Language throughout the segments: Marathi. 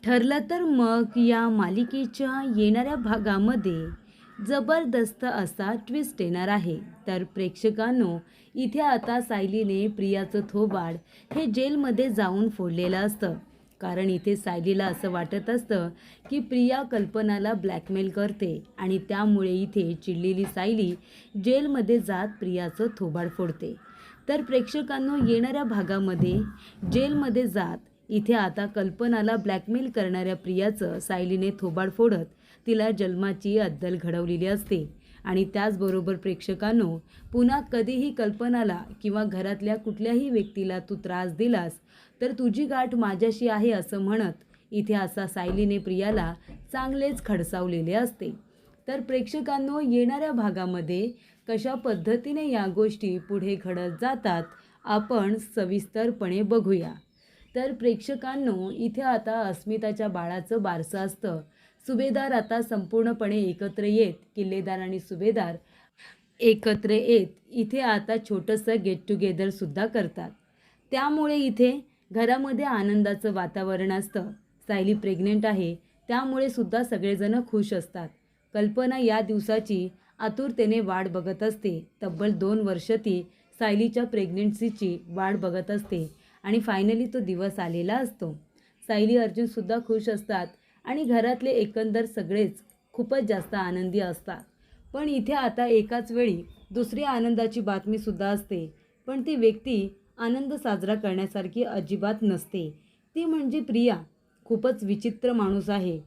ठरलं तर मग या मालिकेच्या येणाऱ्या भागामध्ये जबरदस्त असा ट्विस्ट येणार आहे. तर प्रेक्षकांनो, इथे आता सायलीने प्रियाचं थोबाड हे जेलमध्ये जाऊन फोडलेलं असतं. कारण इथे सायलीला असं वाटत असतं की प्रिया कल्पनाला ब्लॅकमेल करते आणि त्यामुळे इथे चिडलेली सायली जेलमध्ये जात प्रियाचं थोबाड फोडते. तर प्रेक्षकांनो, येणाऱ्या भागामध्ये जेलमध्ये जात इथे आता कल्पनाला ब्लॅकमेल करणाऱ्या प्रियाचं सायलीने थोबाड फोडत तिला जन्माची अद्दल घडवलेली असते. आणि त्याचबरोबर प्रेक्षकांनो, पुन्हा कधीही कल्पनाला किंवा घरातल्या कुठल्याही व्यक्तीला तू त्रास दिलास तर तुझी गाठ माझ्याशी आहे असं म्हणत इथे असा सायलीने प्रियाला चांगलेच खडसावलेले असते. तर प्रेक्षकांनो, येणाऱ्या भागामध्ये कशा पद्धतीने या गोष्टी पुढे घडत जातात आपण सविस्तरपणे बघूया. तर प्रेक्षकांनो, इथे आता अस्मिताच्या बाळाचं बारसं असतं. सुभेदार आता संपूर्णपणे एकत्र येत, किल्लेदार आणि सुभेदार एकत्र येत इथे आता छोटंसं गेट टुगेदरसुद्धा करतात. त्यामुळे इथे घरामध्ये आनंदाचं वातावरण असतं. सायली प्रेग्नेंट आहे त्यामुळे सुद्धा सगळेजण खुश असतात. कल्पना या दिवसाची आतुरतेने वाट बघत असते. तब्बल 2 वर्ष ती सायलीच्या प्रेग्नन्सीची वाट बघत असते आणि फायनली तो दिवस आलेला असतो. सायली अर्जुनसुद्धा खुश असतात आणि घरातले एकंदर सगळेच खूपच जास्त आनंदी असतात. पण इथे आता एकाच वेळी दुसरी आनंदाची बातमीसुद्धा असते. पण ती व्यक्ती आनंद साजरा करण्यासारखी अजिबात नसते. ती म्हणजे प्रिया. खूपच विचित्र माणूस आहे.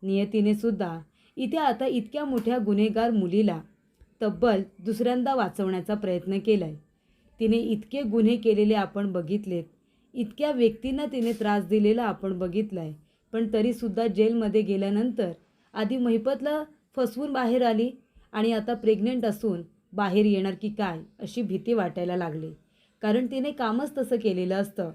नियतीने सुद्धा इथे आता इतक्या मोठ्या गुन्हेगार मुलीला तब्बल दुसऱ्यांदा वाचवण्याचा प्रयत्न केलाय. तिने इतके गुन्हे केलेले आपण बघितलेत. इतक्या व्यक्तींना तिने त्रास दिलेला आपण बघितलाय. पण तरीसुद्धा जेलमध्ये गेल्यानंतर आधी महिपतला फसवून बाहेर आली आणि आता प्रेग्नेंट असून बाहेर येणार की काय अशी भीती वाटायला लागली. कारण तिने कामच तसं केलेलं असतं.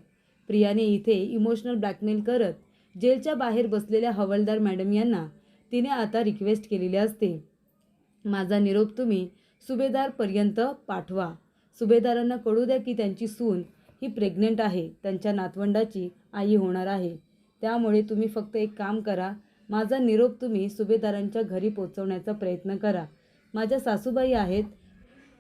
प्रियाने इथे इमोशनल ब्लॅकमेल करत जेलच्या बाहेर बसलेल्या हवालदार मॅडम यांना तिने आता रिक्वेस्ट केलेली असते, माझा निरोप तुम्ही सुभेदारपर्यंत पाठवा. सुभेदारांना कळू द्या की त्यांची सून ही प्रेग्नेंट आहे, त्यांच्या नातवंडाची आई होणार आहे. त्यामुळे तुम्ही फक्त एक काम करा, माझा निरोप तुम्ही सुभेदारांच्या घरी पोचवण्याचा प्रयत्न करा. माझ्या सासूबाई आहेत,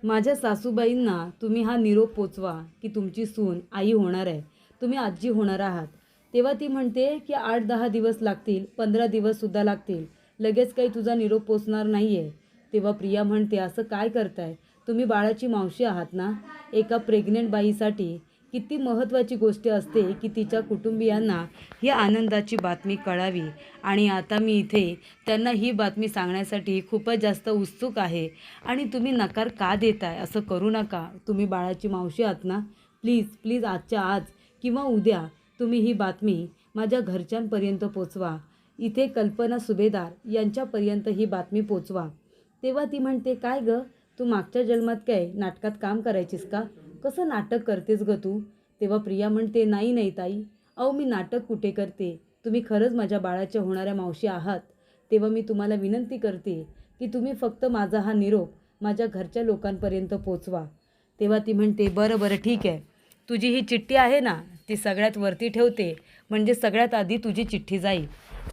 माझ्या सासूबाईंना तुम्ही हा निरोप पोचवा की तुमची सून आई होणार आहे, तुम्ही आजी होणार आहात. तेव्हा ती म्हणते की 8-10 दिवस लागतील, 15 दिवससुद्धा लागतील, लगेच काही तुझा निरोप पोचणार नाही आहे. तेव्हा प्रिया म्हणते, असं काय करताय तुम्ही, बाळाची मावशी आहात ना. एका प्रेग्नेंट बाईसाठी किती महत्त्वाची गोष्ट असते की तिच्या कुटुंबियांना ही आनंदाची बातमी कळावी. आणि आता मी इथे त्यांना ही बातमी सांगण्यासाठी खूपच जास्त उत्सुक आहे आणि तुम्ही नकार का देताय. असं करू नका. तुम्ही बाळाची मावशी आहात ना. प्लीज प्लीज आजच्या आज किंवा उद्या तुम्ही ही बातमी माझ्या घरच्यांपर्यंत पोचवा. इथे कल्पना सुभेदार यांच्यापर्यंत ही बातमी पोचवा. तेव्हा ती म्हणते, काय गं, तू मागच्या जन्मात काय नाटकात काम करायचीस का. कसं नाटक करतेस गं तू. तेव्हा प्रिया म्हणते, नाही नाही ताई, अहो मी नाटक कुठे करते. तुम्ही खरंच माझ्या बाळाच्या होणाऱ्या मावशी आहात. तेव्हा मी तुम्हाला विनंती करते की तुम्ही फक्त माझा हा निरोप माझ्या घरच्या लोकांपर्यंत पोचवा. तेव्हा ती म्हणते, बरं बरं ठीक आहे, तुझी ही चिठ्ठी आहे ना ती सगळ्यात वरती ठेवते, म्हणजे सगळ्यात आधी तुझी चिठ्ठी जाईल.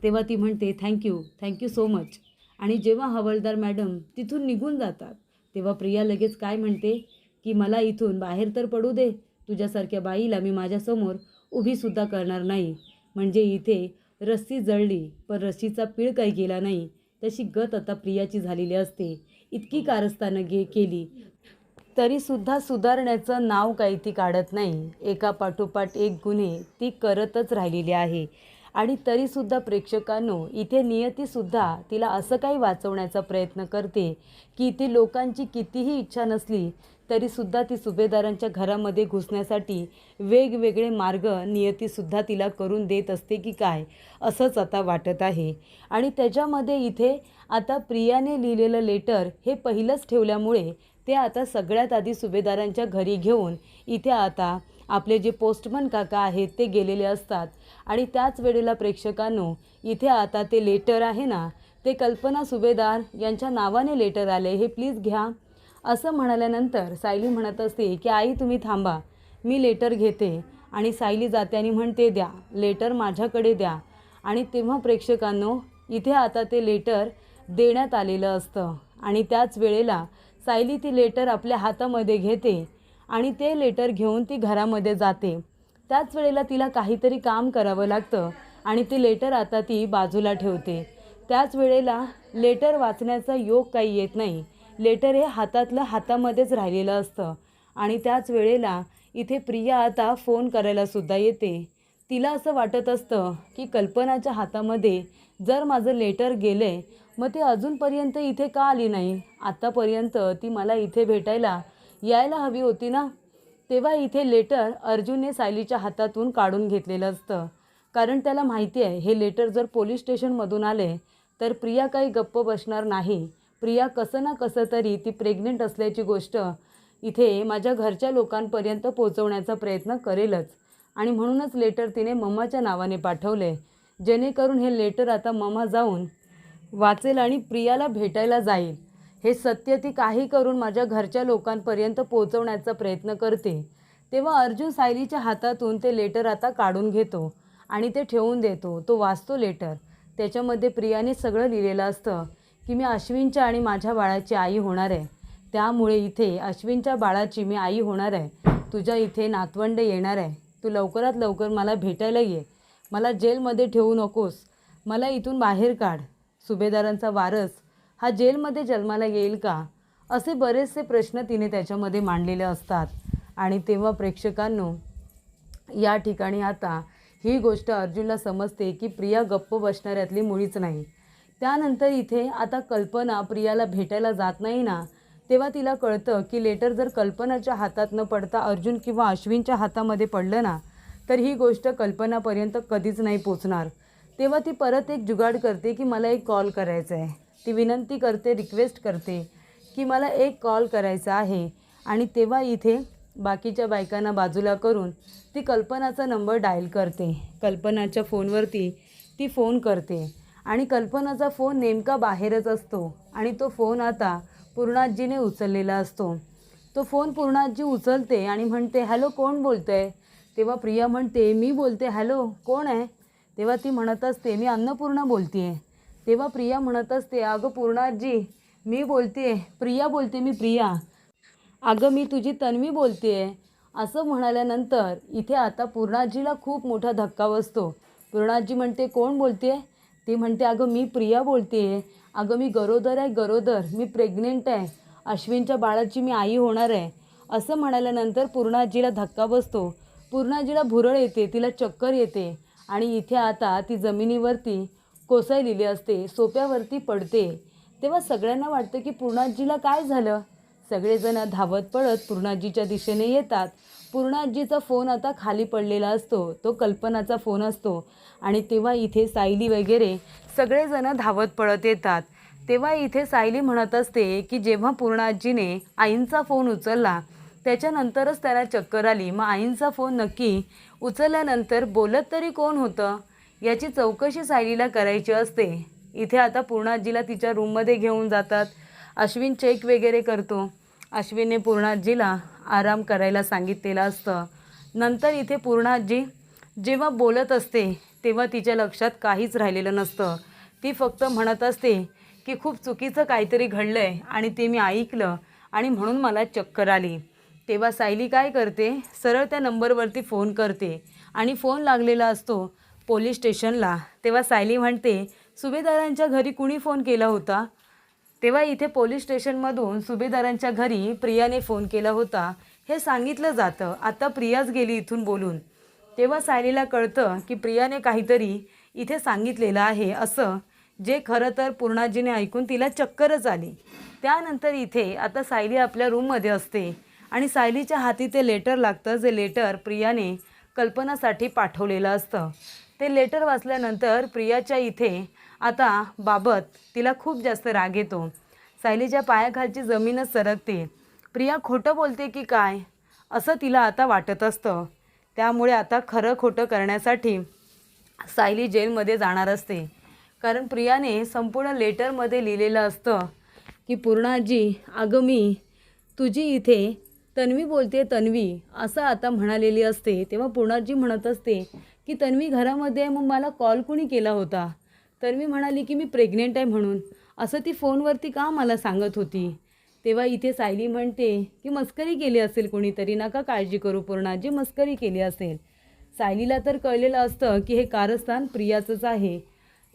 तेव्हा ती म्हणते, थँक्यू सो मच. आणि जेव्हा हवालदार मॅडम तिथून निघून जातात तेव्हा प्रिया लगेच काय म्हणते की मला इथून बाहेर तर पडू दे. तुझ्यासारख्या बाईला मी माझ्यासमोर उभीसुद्धा करणार नाही. म्हणजे इथे रस्सी जळली पण रस्सीचा पीळ काही गेला नाही, तशी गत आता प्रियाची झालेली असते. इतकी कारस्थानं केली तरीसुद्धा सुधारण्याचं नाव काही ती काढत नाही. एका पाठोपाठ एक गुन्हे ती करतच राहिलेली आहे. आणि तरीसुद्धा प्रेक्षकांनो, इथे नियतीसुद्धा तिला असं काही वाचवण्याचा प्रयत्न करते की ती लोकांची कितीही इच्छा नसली तरीसुद्धा ती सुभेदारांच्या घरामध्ये घुसण्यासाठी वेगवेगळे मार्ग नियतीसुद्धा तिला करून देत असते की काय, असंच आता वाटत आहे. आणि त्याच्यामध्ये इथे आता प्रियाने लिहिलेलं लेटर हे पहिलंच ठेवल्यामुळे ते आता सगळ्यात आधी सुभेदारांच्या घरी घेऊन इथे आता आपले जे पोस्टमन काका आहेत ते गेलेले असतात. आणि त्याच वेळेला प्रेक्षकांनो, इथे आता ते लेटर आहे ना ते कल्पना सुभेदार यांच्या नावाने लेटर आले, हे प्लीज घ्या असं म्हणाल्यानंतर सायली म्हणत असते की आई तुम्ही थांबा, मी लेटर घेते. आणि सायली जाते आणि म्हणते, द्या लेटर माझ्याकडे द्या. आणि तेव्हा प्रेक्षकांनो इथे आता ते लेटर देण्यात आलेलं असतं आणि त्याच वेळेला सायली ती लेटर आपल्या हातामध्ये घेते आणि ते लेटर घेऊन ती घरामध्ये जाते. त्याच वेळेला तिला काहीतरी काम करावं लागतं आणि ते लेटर आता ती बाजूला ठेवते. त्याच वेळेला लेटर वाचण्याचा योग काही येत नाही. लेटर हे हातामध्येच राहिलेलं असतं आणि त्याच वेळेला इथे प्रिया आता फोन करायला सुद्धा येते. तिला असं वाटत असतं की कल्पनाच्या हातामध्ये जर माझं लेटर गेले मग ते अजूनपर्यंत इथे का आली नाही. आत्तापर्यंत ती मला इथे भेटायला यायला हवी होती ना. तेव्हा इथे लेटर अर्जुनने सायलीच्या हातातून काढून घेतलेलं असतं, कारण त्याला माहिती आहे हे लेटर जर पोलीस स्टेशनमधून आले तर प्रिया काही गप्प बसणार नाही. प्रिया कसं ना कसं तरी ती प्रेग्नेंट असल्याची गोष्ट इथे माझ्या घरच्या लोकांपर्यंत पोहोचवण्याचा प्रयत्न करेलच आणि म्हणूनच लेटर तिने मम्माच्या नावाने पाठवले, जेणेकरून हे लेटर आता मम्मा जाऊन वाचेल आणि प्रियाला भेटायला जाईल. हे सत्य ती काही करून माझ्या घरच्या लोकांपर्यंत पोहोचवण्याचा प्रयत्न करते. तेव्हा अर्जुन सायलीच्या हातातून ते लेटर आता काढून घेतो आणि ते ठेवून देतो. तो वाचतो लेटर. त्याच्यामध्ये प्रियाने सगळं लिहिलेलं असतं की मी अश्विनच्या आणि माझ्या बाळाची आई होणार आहे. त्यामुळे इथे अश्विनच्या बाळाची मी आई होणार आहे. तुझ्या इथे नातवंड येणार आहे. तू लवकरात लवकर मला भेटायला ये. मला जेलमध्ये ठेवू नकोस. मला इथून बाहेर काढ. सुभेदारांचा वारस हा जेलमध्ये जन्माला येईल का? असे बरेचसे प्रश्न तिने त्याच्यामध्ये मांडलेले असतात. आणि तेव्हा प्रेक्षकांनो या ठिकाणी आता ही गोष्ट अर्जुनला समजते की प्रिया गप्प बसणाऱ्यातली मुळीच नाही. त्यानंतर इथे आता कल्पना प्रियाला भेटायला जात नाही ना, तेव्हा तिला कळतं की लेटर जर कल्पनाच्या हातात न पडता अर्जुन किंवा अश्विनच्या हातामध्ये पडलं ना तर ही गोष्ट कल्पनापर्यंत कधीच नाही पोचणार. तेव्हा ती परत एक जुगाड करते की मला एक कॉल करायचा आहे. ती विनंती करते, रिक्वेस्ट करते की मला एक कॉल करायचा आहे. आणि तेव्हा इथे बाकीच्या बायकांना बाजूला करून ती कल्पनाचा नंबर डायल करते. कल्पनाच्या फोनवरती ती फोन करते आणि कल्पनाचा फोन नेमका बाहेरच असतो आणि तो फोन आता पूर्णाजीने उचललेला असतो. तो फोन पूर्णाजी उचलते आणि म्हणते, हॅलो कोण बोलतं आहे? तेव्हा प्रिया म्हणते, मी बोलते. हॅलो कोण आहे? तेव्हा ती म्हणत असते, मी अन्नपूर्णा बोलते आहे. तेव्हा प्रिया म्हणत असते, अगं पूर्णाजी मी बोलते. प्रिया बोलते, मी प्रिया. अगं मी तुझी तन्वी बोलते आहे. असं म्हणाल्यानंतर इथे आता पूर्णाजीला खूप मोठा धक्का बसतो. पूर्णाजी म्हणते, कोण बोलते आहे? ती म्हणते, अगं मी प्रिया बोलते आहे. अगं मी गरोदर आहे, गरोदर. मी प्रेग्नेंट आहे. अश्विनच्या बाळाची मी आई होणार आहे. असं म्हणाल्यानंतर पूर्णाजीला धक्का बसतो. पूर्णाजीला भुरळ येते, तिला चक्कर येते आणि इथे आता ती जमिनीवरती कोसळलेली असते, सोप्यावरती पडते. तेव्हा सगळ्यांना वाटतं की पूर्णाजीला काय झालं. सगळेजण धावत पळत पूर्णाजीच्या दिशेने येतात. पूर्णाजीचा फोन आता खाली पडलेला असतो, तो कल्पनाचा फोन असतो. आणि तेव्हा इथे सायली वगैरे सगळेजण धावत पळत येतात. तेव्हा इथे सायली म्हणत असते की जेव्हा पूर्णाजीने आईंचा फोन उचलला त्याच्यानंतरच त्याला चक्कर आली. मग आईंचा फोन नक्की उचलल्यानंतर बोलत तरी कोण होतं याची चौकशी सायलीला करायची असते. इथे आता पूर्णाजीला तिच्या रूममध्ये घेऊन जातात. अश्विन चेक वगैरे करतो. अश्विनने पूर्णाजीला आराम करायला सांगितलेलं असतं. नंतर इथे पूर्णाजी जेव्हा बोलत असते तेव्हा तिच्या लक्षात काहीच राहिलेलं नसतं. ती फक्त म्हणत असते की खूप चुकीचं काहीतरी घडलं आहे आणि ते मी ऐकलं आणि म्हणून मला चक्कर आली. तेव्हा सायली काय करते, सरळ त्या नंबरवरती फोन करते आणि फोन लागलेला असतो पोलीस स्टेशनला. तेव्हा सायली म्हणते, सुभेदारांच्या घरी कुणी फोन केला होता? तेव्हा इथे पोलीस स्टेशनमधून सुभेदारांच्या घरी प्रियाने फोन केला होता हे सांगितलं जातं. आता प्रियाच गेली इथून बोलून. तेव्हा सायलीला कळतं की प्रियाने काहीतरी इथे सांगितलेलं आहे असं, जे खरं तर पूर्णाजीने ऐकून तिला चक्करच आली. त्यानंतर इथे आता सायली आपल्या रूममध्ये असते आणि सायलीच्या हाती ते लेटर लागतं, जे लेटर प्रियाने कल्पनासाठी पाठवलेलं असतं. ते लेटर वाचल्यानंतर प्रियाच्या इथे आता बाबत तिला खूप जास्त राग येतो. सायलीच्या पायाखालची जमीनच सरकते. प्रिया खोटं बोलते की काय असं तिला आता वाटत असतं. त्यामुळे आता खरं खोटं करण्यासाठी सायली जेलमध्ये जाणार असते. कारण प्रियाने संपूर्ण लेटरमध्ये लिहिलेलं असतं की पूर्णाजी, अगं मी तुझी इथे तन्वी बोलते, तन्वी असं आता म्हणालेली असते. तेव्हा पूर्णाजी म्हणत असते की की तन्वी घरामध्ये आहे, मग मला कॉल कुणी केला होता. तन्वी म्हणाली की मी प्रेग्नेंट आहे म्हणून. असं ती फोनवरती का मला सांगत होती. तेव्हा इथे सायली म्हणते की मस्करी केली असेल कोणीतरी, नका काळजी करू पूर्णाजी, मस्करी केली असेल. सायलीला तर कळलेलं असतं की हे कारस्थान प्रियाचंच आहे.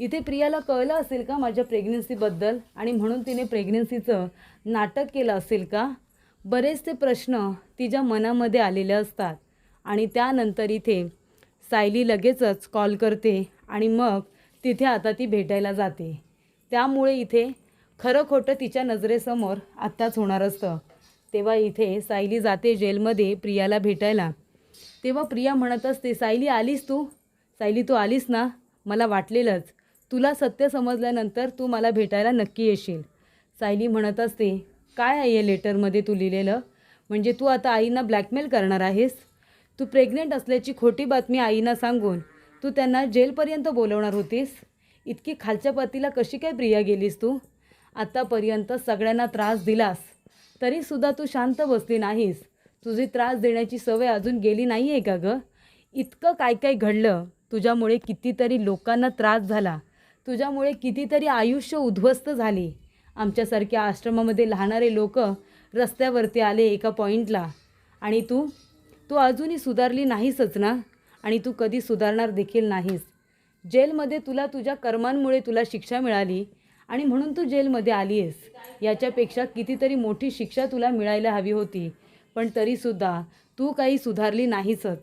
इथे प्रियाला कळलं असेल का माझ्या प्रेग्नन्सीबद्दल, आणि म्हणून तिने प्रेग्नन्सीचं नाटक केलं असेल का. बरेचसे प्रश्न तिच्या मनामध्ये आलेले असतात. आणि त्यानंतर इथे सायली लगेचच कॉल करते आणि मग तिथे आता ती भेटायला जाते. त्यामुळे इथे खरं खोटं तिच्या नजरेसमोर आत्ताच होणार असतं. तेव्हा इथे सायली जाते जेलमध्ये प्रियाला भेटायला. तेव्हा प्रिया म्हणत असते, सायली आलीस तू? सायली तू आलीस ना, मला वाटलेलंच. तुला सत्य समजल्यानंतर तू मला भेटायला नक्की येशील. सायली म्हणत असते, काय आहे या लेटरमध्ये तू लिहिलेलं? म्हणजे तू आता आईंना ब्लॅकमेल करणार आहेस? तू प्रेग्नेंट असल्याची खोटी बातमी आईंना सांगून तू त्यांना जेलपर्यंत बोलवणार होतीस? इतकी खालच्या पातीला कशी काय प्रिया गेलीस तू? आत्तापर्यंत सगळ्यांना त्रास दिलास तरीसुद्धा तू शांत बसली नाहीस. तुझी त्रास देण्याची सवय अजून गेली नाही आहे का गं? इतकं काय काय घडलं तुझ्यामुळे, कितीतरी लोकांना त्रास झाला तुझ्यामुळे, कितीतरी आयुष्य उद्ध्वस्त झाली. आमच्यासारख्या आश्रमामध्ये राहणारे लोक रस्त्यावरती आले एका पॉईंटला, आणि तू अजूनही सुधारली नाहीसच ना, आणि तू कधी सुधारणार देखील नाहीस. जेलमध्ये तुला तुझ्या कर्मांमुळे तुला शिक्षा मिळाली आणि म्हणून तू जेलमध्ये आली आहेस. याच्यापेक्षा कितीतरी मोठी शिक्षा तुला मिळायला हवी होती, पण तरीसुद्धा तू काही सुधारली नाहीसच.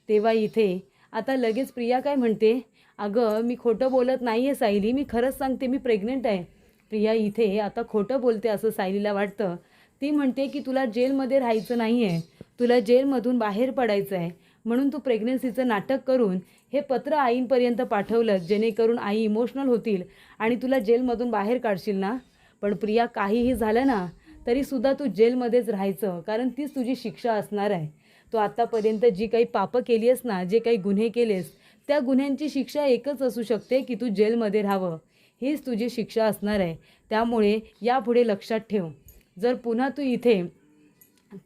तेव्हा इथे आता लगेच प्रिया काय म्हणते, अगं मी खोटं बोलत नाही आहे सायली, मी खरंच सांगते मी प्रेग्नेंट आहे. प्रिया इथे आता खोटं बोलते असं सायलीला वाटतं. ती म्हणते की तुला जेलमध्ये राहायचं नाही आहे, तुला जेलमधून बाहेर पडायचं आहे, म्हणून तू प्रेग्नन्सीचं नाटक करून हे पत्र आईंपर्यंत पाठवलं, जेणेकरून आई इमोशनल होतील आणि तुला जेलमधून बाहेर काढशील ना. पण प्रिया काहीही झालं ना तरीसुद्धा तू जेलमध्येच राहायचं, कारण तीच तुझी शिक्षा असणार आहे. तू आत्तापर्यंत जी काही पापं केली आहेस ना, जे काही गुन्हे केलेस, त्या गुन्ह्यांची शिक्षा एकच असू शकते की तू जेलमध्ये राहावं. हीच तुझी शिक्षा असणार आहे. त्यामुळे यापुढे लक्षात ठेव, जर पुन्हा तू इथे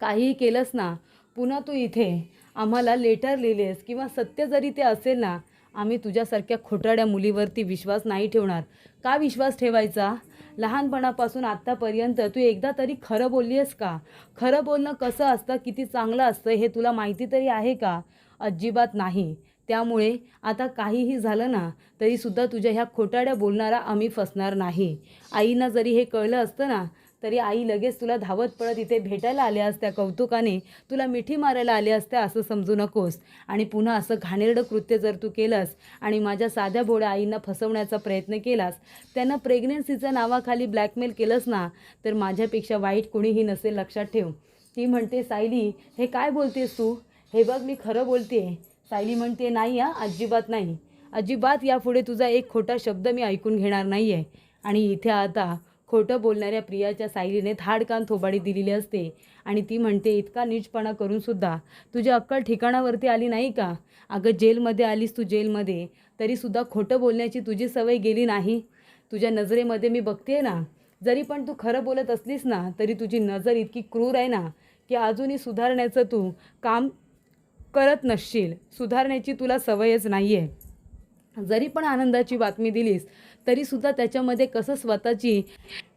काहीही केलंस ना, पुन्हा तू इथे आम्हाला लेटर लिहिलेस किंवा सत्य जरी ते असेल ना, आम्ही तुझ्यासारख्या खोटाड्या मुलीवरती विश्वास नाही ठेवणार. का विश्वास ठेवायचा? लहानपणापासून आत्तापर्यंत तू एकदा तरी खरं बोलली आहेस का? खरं बोलणं कसं असतं, किती चांगलं असतं हे तुला माहिती तरी आहे का? अजिबात नाही. त्यामुळे आता काहीही झालं ना तरीसुद्धा तुझ्या ह्या खोटाड्या बोलणारा आम्ही फसणार नाही. आईंना जरी हे कळलं असतं ना तरी आई लगेच तुला धावत पळत इथे भेटायला आल्या असत्या, कौतुकाने तुला मिठी मारायला आल्या असत्या, असं समजू नकोस. आणि पुन्हा असं घाणेरडं कृत्य जर तू केलंस आणि माझ्या साध्या भोळ्या आईंना फसवण्याचा प्रयत्न केलास, त्यांना प्रेग्नन्सीच्या नावाखाली ब्लॅकमेल केलंस ना, तर माझ्यापेक्षा वाईट कोणीही नसेल, लक्षात ठेव. ती म्हणते, सायली हे काय बोलतेस तू? हे बघ मी खरं बोलते. सायली म्हणते, नाही अजिबात नाही, अजिबात यापुढे तुझा एक खोटा शब्द मी ऐकून घेणार नाही आहे. आणि इथे आता खोटं बोलणाऱ्या प्रियाच्या सायलीने धाडकान थोबाडी दिलेली असते आणि ती म्हणते, इतका नीचपणा करूनसुद्धा तुझी अक्कल ठिकाणावरती आली नाही का? अगं जेलमध्ये आलीस तू, जेलमध्ये तरीसुद्धा खोटं बोलण्याची तुझी सवय गेली नाही. तुझ्या नजरेमध्ये मी बघते ना, जरी पण तू खरं बोलत असलीस ना तरी तुझी नजर इतकी क्रूर आहे ना की अजूनही सुधारण्याचं तू काम करत नसशील. सुधारण्याची तुला सवयच नाही आहे. जरी पण आनंदाची बातमी दिलीस तरीसुद्धा त्याच्यामध्ये कसं स्वतःची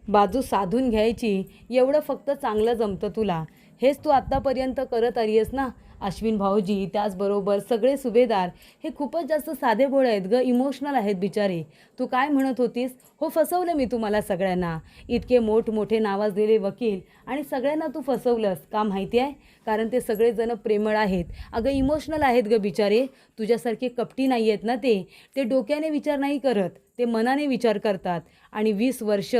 बाजू साधून घ्यायची एवढं फक्त चांगलं जमतं तुला. हेच तू आत्तापर्यंत करत आली आहेस ना. अश्विन भाऊजी त्याचबरोबर सगळे सुभेदार हे खूपच जास्त साधे भोळे आहेत गं, इमोशनल आहेत बिचारे. तू काय म्हणत होतीस? हो फसवलं मी तुम्हाला सगळ्यांना. इतके मोठमोठे नावाजलेले वकील आणि सगळ्यांना तू फसवलंस का माहिती आहे? कारण ते सगळेजण प्रेमळ आहेत. अगं इमोशनल आहेत गं बिचारे. तुझ्यासारखे कपटी नाही आहेत ना ते डोक्याने विचार नाही करत, ते मनाने विचार करतात. आणि 20 वर्ष,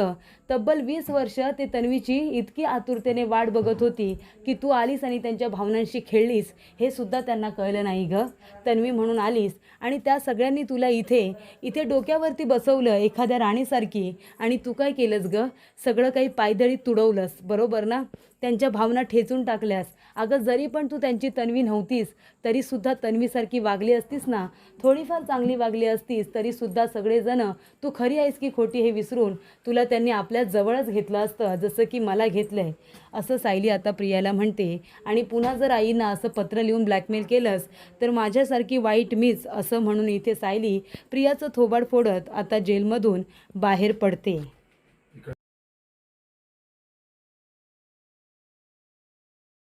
तब्बल 20 वर्ष ते तन्वीची इतकी आतुरतेने वाट बघत होती की तू आलीस आणि त्यांच्या भावनांशी खेळलीस, हे सुद्धा त्यांना कळलं नाही गं. तन्वी म्हणून आलीस आणि त्या सगळ्यांनी तुला इथे डोक्यावरती बसवलं एखाद्या राणीसारखी, आणि तू काय केलंस गं? सगळं काही पायदळीत तुडवलंस, बरोबर ना? त्यांच्या भावना ठेचून टाकल्यास, अगं जरी पण तू त्यांची तन्वी नव्हतीस तरीसुद्धा तन्वीसारखी वागली असतीस ना, थोडीफार चांगली वागली असतीस तरीसुद्धा सगळेजण तू खरी आहेस की खोटी हे विसरून तुला त्यांनी आपल्या जवळच घेतलं असतं, जसं की मला घेतलं आहे, असं सायली आता प्रियाला म्हणते. आणि पुन्हा जर आईंना असं पत्र लिहून ब्लॅकमेल केलंस तर माझ्यासारखी वाईट मीच, असं म्हणून इथे सायली प्रियाचं थोबाड फोडत आता जेलमधून बाहेर पडते.